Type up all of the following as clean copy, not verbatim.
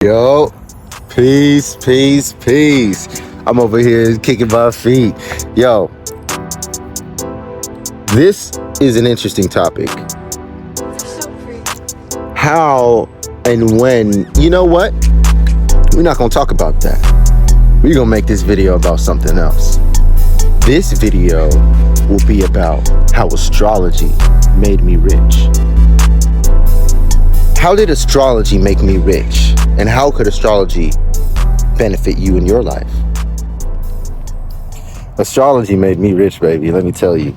Yo, peace, peace, peace. I'm over here kicking my feet. Yo, this is an interesting topic. How and when, you know what? We're not gonna talk about that. We're gonna make this video about something else. This video will be about how astrology made me rich. How did astrology make me rich? And how could astrology benefit you in your life? Astrology made me rich, baby, let me tell you.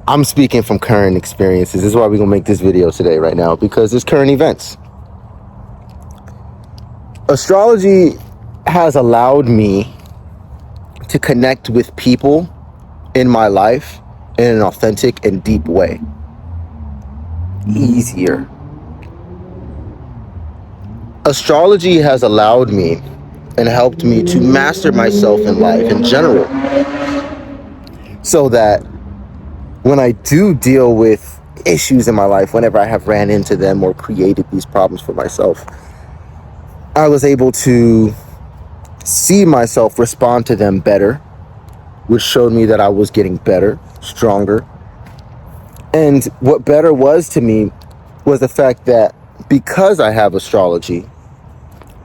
I'm speaking from current experiences. This is why we're gonna make this video today, right now, because it's current events. Astrology has allowed me to connect with people in my life in an authentic and deep way. Easier. Astrology has allowed me and helped me to master myself in life in general, so that when I do deal with issues in my life, whenever I have ran into them or created these problems for myself, I was able to see myself respond to them better, which showed me that I was getting better, stronger. And what better was to me was the fact that because I have astrology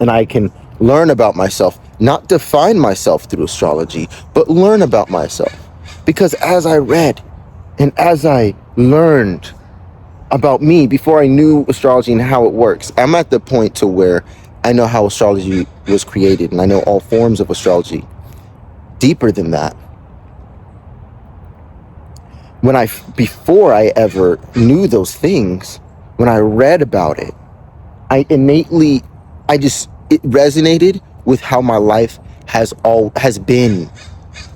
and I can learn about myself, not define myself through astrology, but learn about myself. Because as I read and as I learned about me before I knew astrology and how it works, I'm at the point to where I know how astrology was created and I know all forms of astrology. Deeper than that, before I ever knew those things, when I read about it, it resonated with how my life has been.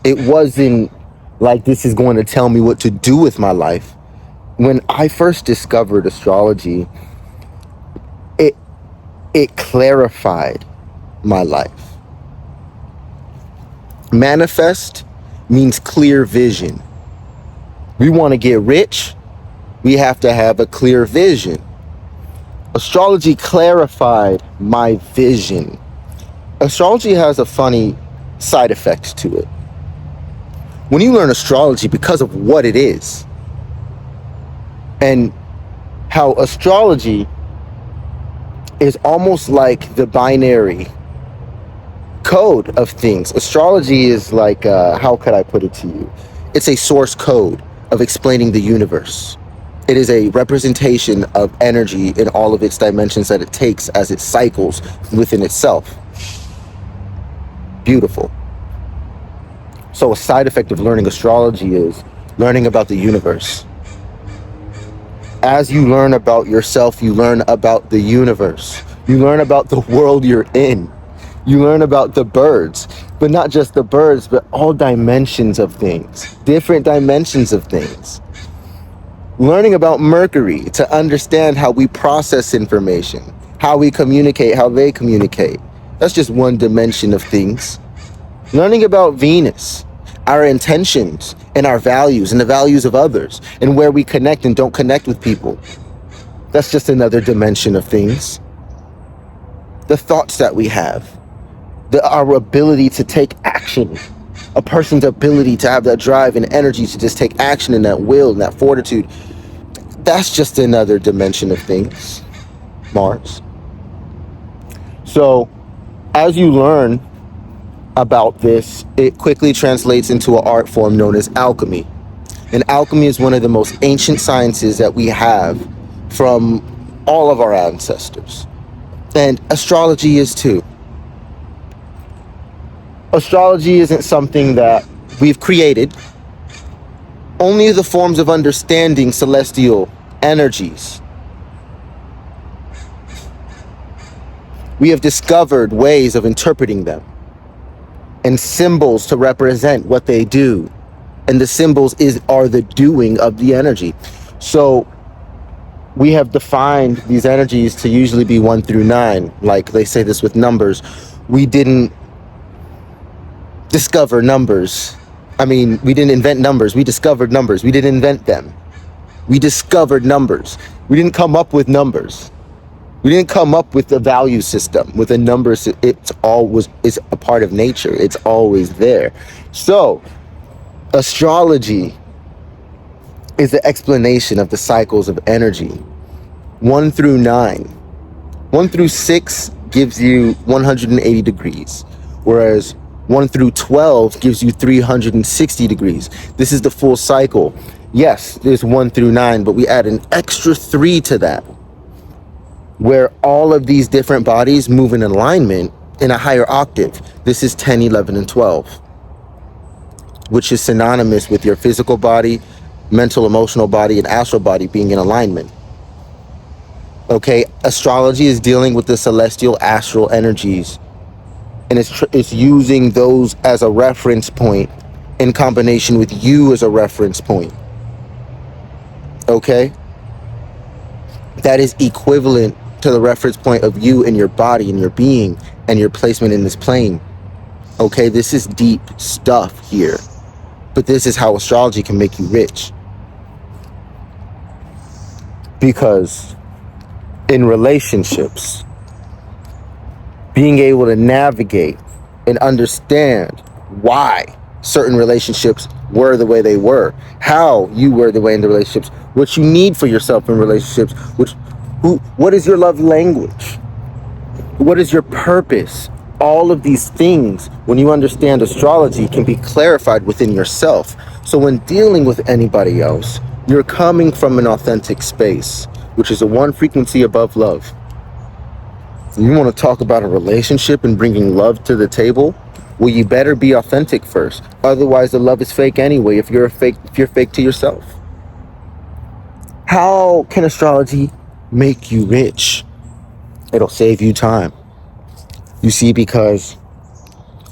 It wasn't like this is going to tell me what to do with my life. When I first discovered astrology, it clarified my life. Manifest means clear vision. We want to get rich, we have to have a clear vision. Astrology clarified my vision. Astrology has a funny side effect to it. When you learn astrology because of what it is, and how astrology is almost like the binary code of things. Astrology is like, how could I put it to you? It's a source code of explaining the universe. It is a representation of energy in all of its dimensions that it takes as it cycles within itself. Beautiful. So a side effect of learning astrology is learning about the universe. As you learn about yourself, you learn about the universe. You learn about the world you're in. You learn about the birds, but not just the birds, but all dimensions of things, different dimensions of things. Learning about Mercury to understand how we process information, how we communicate, how they communicate. That's just one dimension of things. Learning about Venus, our intentions and our values and the values of others, and where we connect and don't connect with people. That's just another dimension of things. The thoughts that we have, our ability to take action, a person's ability to have that drive and energy to just take action and that will and that fortitude. That's just another dimension of things, Mars. So as you learn about this, it quickly translates into an art form known as alchemy. And alchemy is one of the most ancient sciences that we have from all of our ancestors. And astrology is too. Astrology isn't something that we've created. Only the forms of understanding celestial energies. We have discovered ways of interpreting them and symbols to represent what they do. And the symbols are the doing of the energy. So we have defined these energies to usually be 1 through 9. Like they say this with numbers. We didn't discover numbers. We didn't invent numbers. We discovered numbers. We didn't invent them. We discovered numbers. We didn't come up with numbers. We didn't come up with a value system, with a number. It's always is a part of nature. It's always there. So astrology is the explanation of the cycles of energy. 1 through 9. 1 through 6 gives you 180 degrees, whereas 1 through 12 gives you 360 degrees. This is the full cycle. Yes, there's 1 through 9, but we add an extra 3 to that, where all of these different bodies move in alignment in a higher octave. This is 10, 11, and 12, which is synonymous with your physical body, mental, emotional body, and astral body being in alignment. Okay, astrology is dealing with the celestial astral energies, and it's using those as a reference point in combination with you as a reference point. Okay, that is equivalent to the reference point of you and your body and your being and your placement in this plane. Okay, this is deep stuff here, but this is how astrology can make you rich. Because in relationships, being able to navigate and understand why certain relationships were the way they were, how you were the way in the relationships, what you need for yourself in relationships, what is your love language, what is your purpose. All of these things, when you understand astrology, can be clarified within yourself. So when dealing with anybody else, you're coming from an authentic space, which is a one frequency above love. You want to talk about a relationship and bringing love to the table? Well, you better be authentic first. Otherwise, the love is fake anyway. If you're fake to yourself. How can astrology make you rich? It'll save you time. You see, because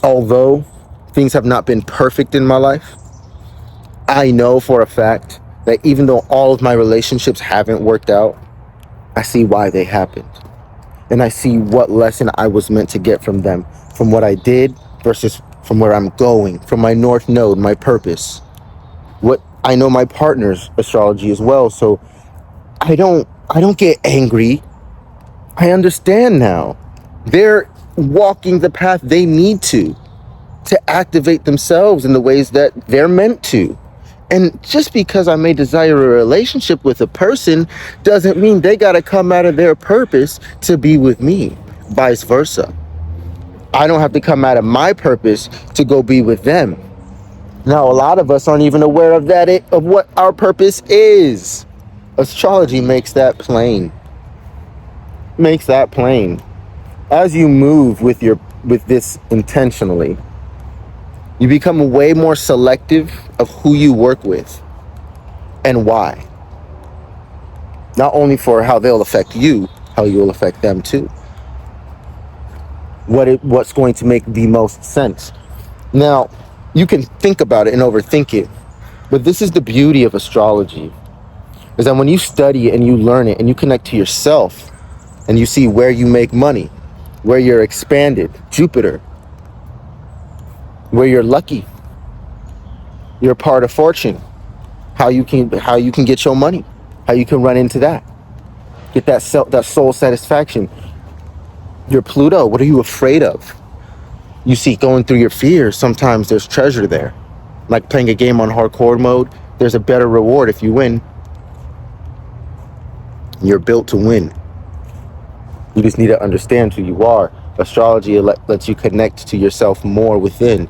although things have not been perfect in my life, I know for a fact that even though all of my relationships haven't worked out, I see why they happened. And I see what lesson I was meant to get from them, from what I did versus from where I'm going, from my north node, my purpose. What I know my partner's astrology as well, so I don't get angry. I understand now. They're walking the path they need to activate themselves in the ways that they're meant to. And just because I may desire a relationship with a person doesn't mean they got to come out of their purpose to be with me. Vice versa. I don't have to come out of my purpose to go be with them. Now, a lot of us aren't even aware of of what our purpose is. Astrology makes that plain. Makes that plain. As you move with this intentionally, you become way more selective of who you work with and why. Not only for how they'll affect you, how you'll affect them too. What's going to make the most sense. Now, you can think about it and overthink it, but this is the beauty of astrology, is that when you study it and you learn it and you connect to yourself and you see where you make money, where you're expanded, Jupiter, where you're lucky, you're part of fortune, how you can get your money, how you can run into that, get that soul satisfaction. Your Pluto, what are you afraid of? You see, going through your fears, sometimes there's treasure there. Like playing a game on hardcore mode, there's a better reward if you win. You're built to win. You just need to understand who you are. Astrology lets you connect to yourself more within.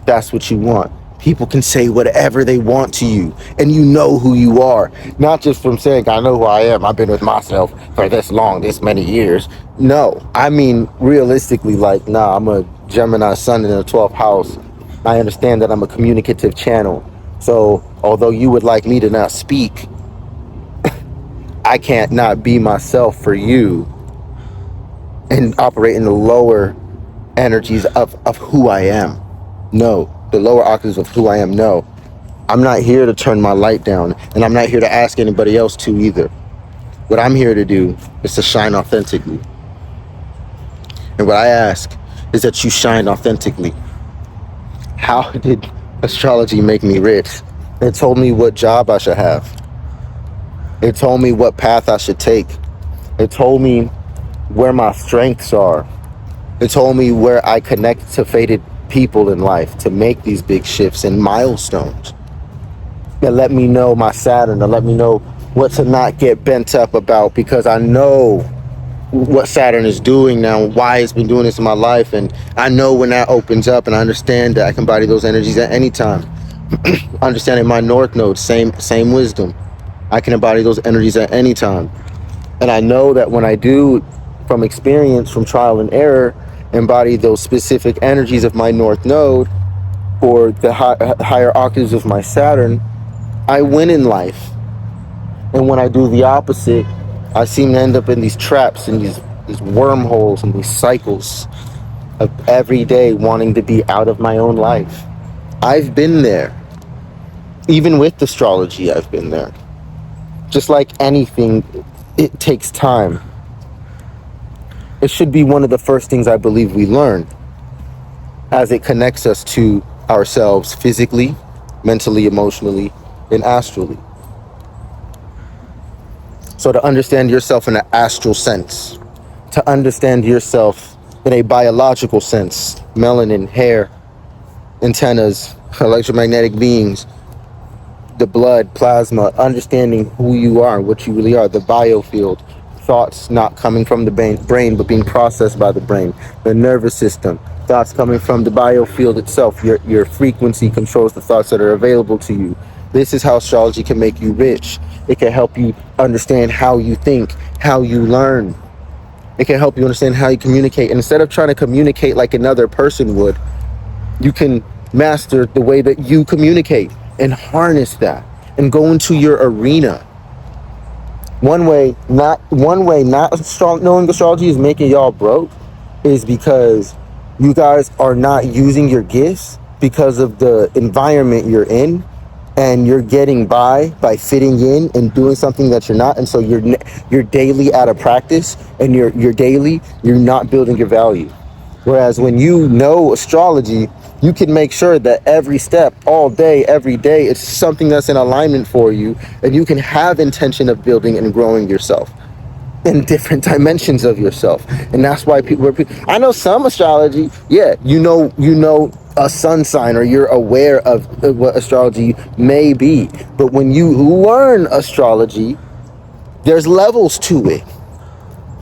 That's what you want. People can say whatever they want to you, and you know who you are. Not just from saying, I know who I am, I've been with myself for this long, this many years. No, I mean realistically, like, nah, I'm a Gemini sun in the 12th house. I understand that I'm a communicative channel. So although you would like me to not speak, I can't not be myself for you and operate in the lower energies of who I am. No, the lower octaves of who I am. No, I'm not here to turn my light down, and I'm not here to ask anybody else to either. What I'm here to do is to shine authentically. And what I ask is that you shine authentically. How did astrology make me rich? It told me what job I should have. It told me what path I should take. It told me where my strengths are. It told me where I connect to fated people in life to make these big shifts and milestones. It let me know my Saturn, to let me know what to not get bent up about, because I know what Saturn is doing now, why it's been doing this in my life, and I know when that opens up, and I understand that I can embody those energies at any time. Understanding my North Node, same wisdom. I can embody those energies at any time. And I know that when I do, from experience, from trial and error, embody those specific energies of my North Node or the higher octaves of my Saturn, I win in life. And when I do the opposite, I seem to end up in these traps and these wormholes and these cycles of every day wanting to be out of my own life. I've been there. Even with astrology, I've been there. Just like anything, it takes time. It should be one of the first things I believe we learn, as it connects us to ourselves physically, mentally, emotionally, and astrally. So to understand yourself in an astral sense, to understand yourself in a biological sense, melanin, hair, antennas, electromagnetic beings, the blood, plasma, understanding who you are, what you really are, the biofield, thoughts not coming from the brain but being processed by the brain, the nervous system, thoughts coming from the biofield itself. Your frequency controls the thoughts that are available to you. This is how astrology can make you rich. It can help you understand how you think, how you learn. It can help you understand how you communicate. And instead of trying to communicate like another person would, you can master the way that you communicate and harness that and go into your arena. One way not knowing astrology is making y'all broke is because you guys are not using your gifts because of the environment you're in, and you're getting by fitting in and doing something that you're not, and so you're daily out of practice, and you're not building your value. Whereas when you know astrology, you can make sure that every step, all day, every day, it's something that's in alignment for you, and you can have intention of building and growing yourself in different dimensions of yourself. And that's why I know some astrology, yeah, you know a sun sign, or you're aware of what astrology may be. But when you learn astrology, there's levels to it.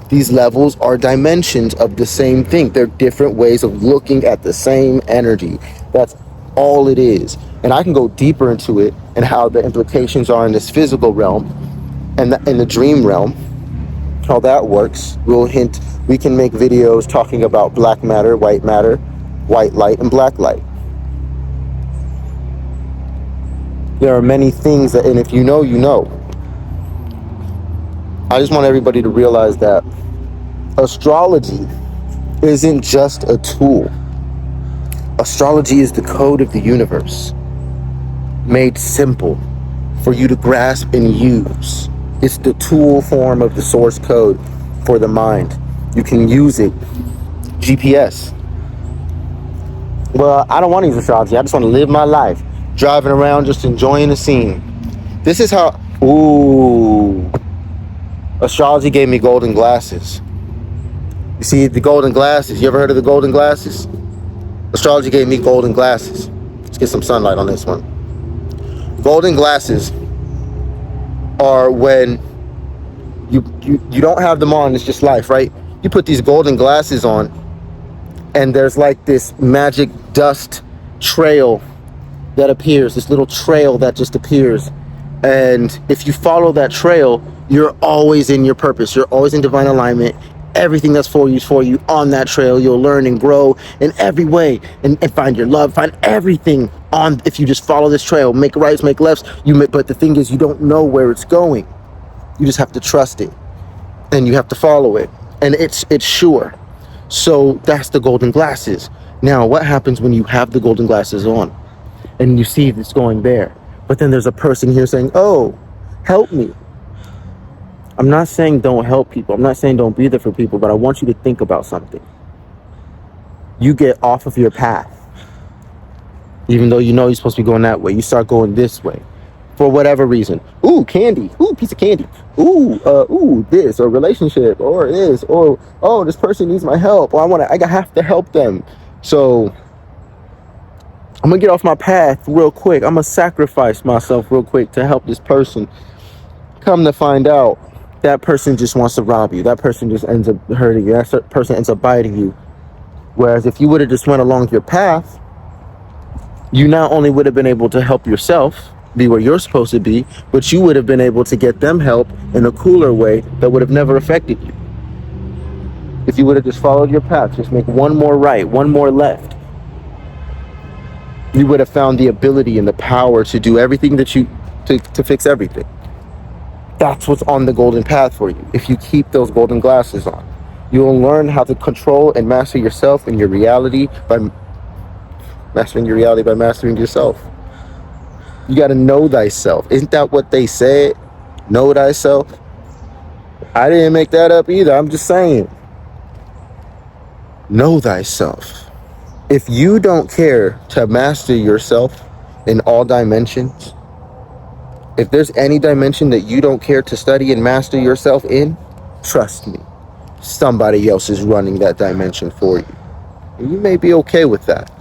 These levels are dimensions of the same thing. They're different ways of looking at the same energy. That's all it is. And I can go deeper into it and how the implications are in this physical realm and in the dream realm, how that works. We can make videos talking about black matter, white light, and black light. There are many things that, and if you know, you know. I just want everybody to realize that astrology isn't just a tool. Astrology is the code of the universe, made simple for you to grasp and use. It's the tool form of the source code for the mind. You can use it. GPS. Well, I don't want to use astrology. I just want to live my life, driving around, just enjoying the scene. This is how, astrology gave me golden glasses. You see, the golden glasses, you ever heard of the golden glasses? Astrology gave me golden glasses. Let's get some sunlight on this one. Golden glasses are when you don't have them on, it's just life, right? You put these golden glasses on, and there's like this magic dust trail that appears, this little trail that just appears. And if you follow that trail, you're always in your purpose. You're always in divine alignment. Everything that's for you is for you on that trail. You'll learn and grow in every way and find your love, find everything on, if you just follow this trail, make rights, make lefts. But the thing is, you don't know where it's going. You just have to trust it, and you have to follow it, and it's sure. So that's the golden glasses. Now, what happens when you have the golden glasses on and you see it's going there, but then there's a person here saying, oh, help me? I'm not saying don't help people. I'm not saying don't be there for people, but I want you to think about something. You get off of your path, even though you know you're supposed to be going that way. You start going this way. for whatever reason. Ooh, candy. Ooh, piece of candy. Ooh, this or relationship or this or oh, this person needs my help. Or I have to help them. So I'm gonna get off my path real quick. I'm gonna sacrifice myself real quick to help this person. Come to find out, that person just wants to rob you. That person just ends up hurting you. That person ends up biting you. Whereas if you would have just went along your path, you not only would have been able to help yourself be where you're supposed to be, but you would have been able to get them help in a cooler way that would have never affected you. If you would have just followed your path, just make one more right, one more left, you would have found the ability and the power to do everything to fix everything. That's what's on the golden path for you. If you keep those golden glasses on, you'll learn how to control and master yourself and your reality by mastering yourself. You got to know thyself. Isn't that what they said? Know thyself. I didn't make that up either. I'm just saying. Know thyself. If you don't care to master yourself in all dimensions, if there's any dimension that you don't care to study and master yourself in, trust me, somebody else is running that dimension for you. And you may be okay with that.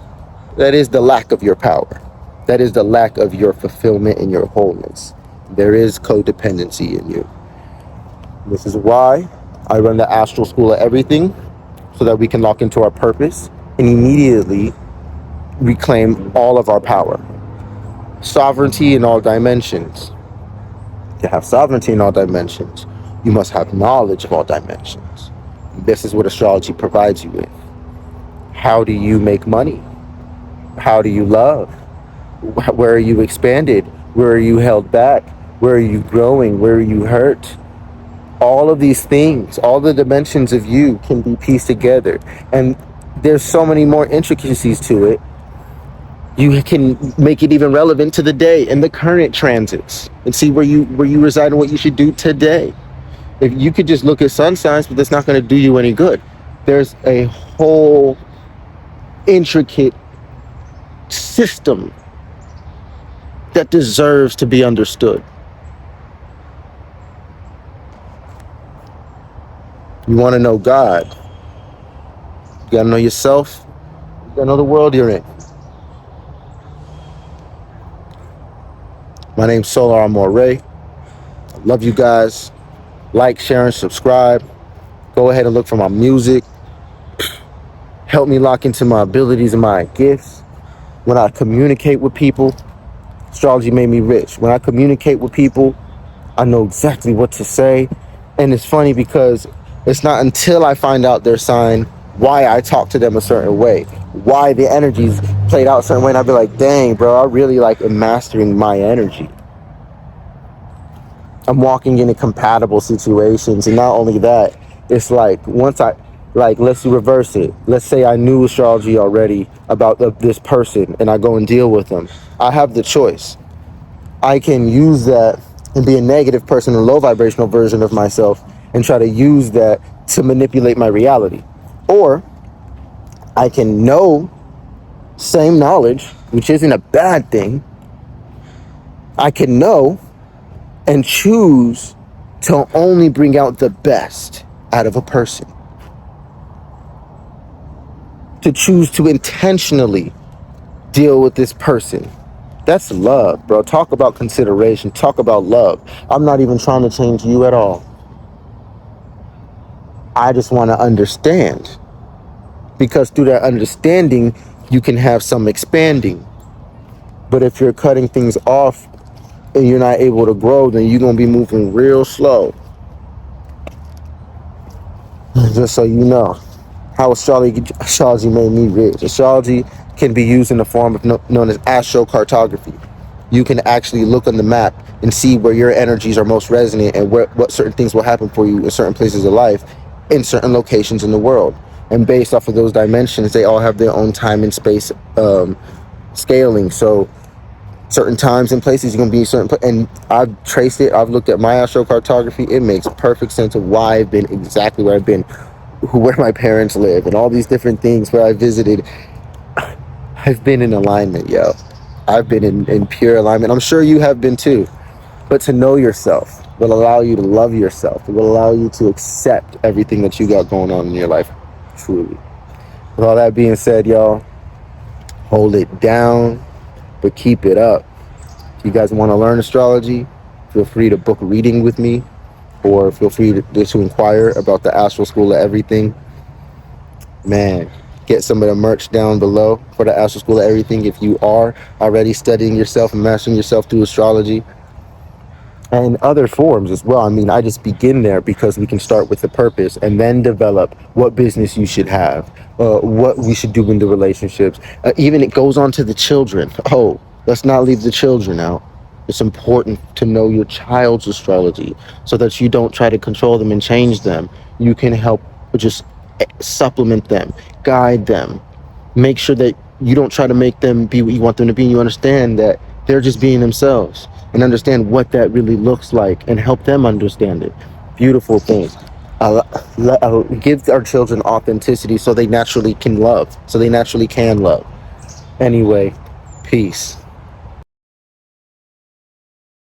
That is the lack of your power. That is the lack of your fulfillment and your wholeness. There is codependency in you. This is why I run the astral school of everything, so that we can lock into our purpose and immediately reclaim all of our power. Sovereignty in all dimensions. To have sovereignty in all dimensions, you must have knowledge of all dimensions. This is what astrology provides you with. How do you make money? How do you love? Where are you expanded? Where are you held back? Where are you growing? Where are you hurt? All of these things, all the dimensions of you can be pieced together. And there's so many more intricacies to it. You can make it even relevant to the day and the current transits and see where you reside and what you should do today. If you could just look at sun signs, but that's not going to do you any good. There's a whole intricate system that deserves to be understood. You want to know God, you got to know yourself, you got to know the world you're in. My name's Soular. I'm Ray. I love you guys. Like, share, and subscribe. Go ahead and look for my music. Help me lock into my abilities and my gifts. When I communicate with people, astrology made me rich. When I communicate with people, I know exactly what to say. And it's funny because it's not until I find out their sign why I talk to them a certain way, why the energy's played out a certain way, and I'll be like, dang, bro, I really am mastering my energy. I'm walking into compatible situations, and not only that, it's once let's reverse it. Let's say I knew astrology already about this person, and I go and deal with them. I have the choice. I can use that and be a negative person, a low vibrational version of myself, and try to use that to manipulate my reality. Or I can know same knowledge, which isn't a bad thing. I can know and choose to only bring out the best out of a person. To choose to intentionally deal with this person. That's love, bro. Talk about consideration. Talk about love. I'm not even trying to change you at all. I just want to understand. Because through that understanding, you can have some expanding. But if you're cutting things off and you're not able to grow, then you're going to be moving real slow. Just so you know how astrology made me rich. Astrology can be used in the form of known as astrocartography. You can actually look on the map and see where your energies are most resonant and what certain things will happen for you in certain places of life, in certain locations in the world. And based off of those dimensions, they all have their own time and space scaling. So certain times and places you're going to be certain and I've traced it. I've looked at my astrocartography. It makes perfect sense of why I've been exactly where I've been, where my parents live, and all these different things where I visited. I've been in alignment, yo. I've been in pure alignment. I'm sure you have been too. But to know yourself will allow you to love yourself. It will allow you to accept everything that you got going on in your life, truly. With all that being said, y'all, hold it down, but keep it up. If you guys want to learn astrology, feel free to book a reading with me, or feel free to inquire about the Astral School of Everything. Man, get some of the merch down below for the Astral School of Everything if you are already studying yourself and mastering yourself through astrology. And other forms as well. I mean, I just begin there because we can start with the purpose and then develop what business you should have, what we should do in the relationships. Even it goes on to the children. Oh, let's not leave the children out. It's important to know your child's astrology so that you don't try to control them and change them. You can help just supplement them, guide them, make sure that you don't try to make them be what you want them to be. You understand that they're just being themselves and understand what that really looks like and help them understand it. Beautiful thing. Give our children authenticity so they naturally can love. Anyway, peace.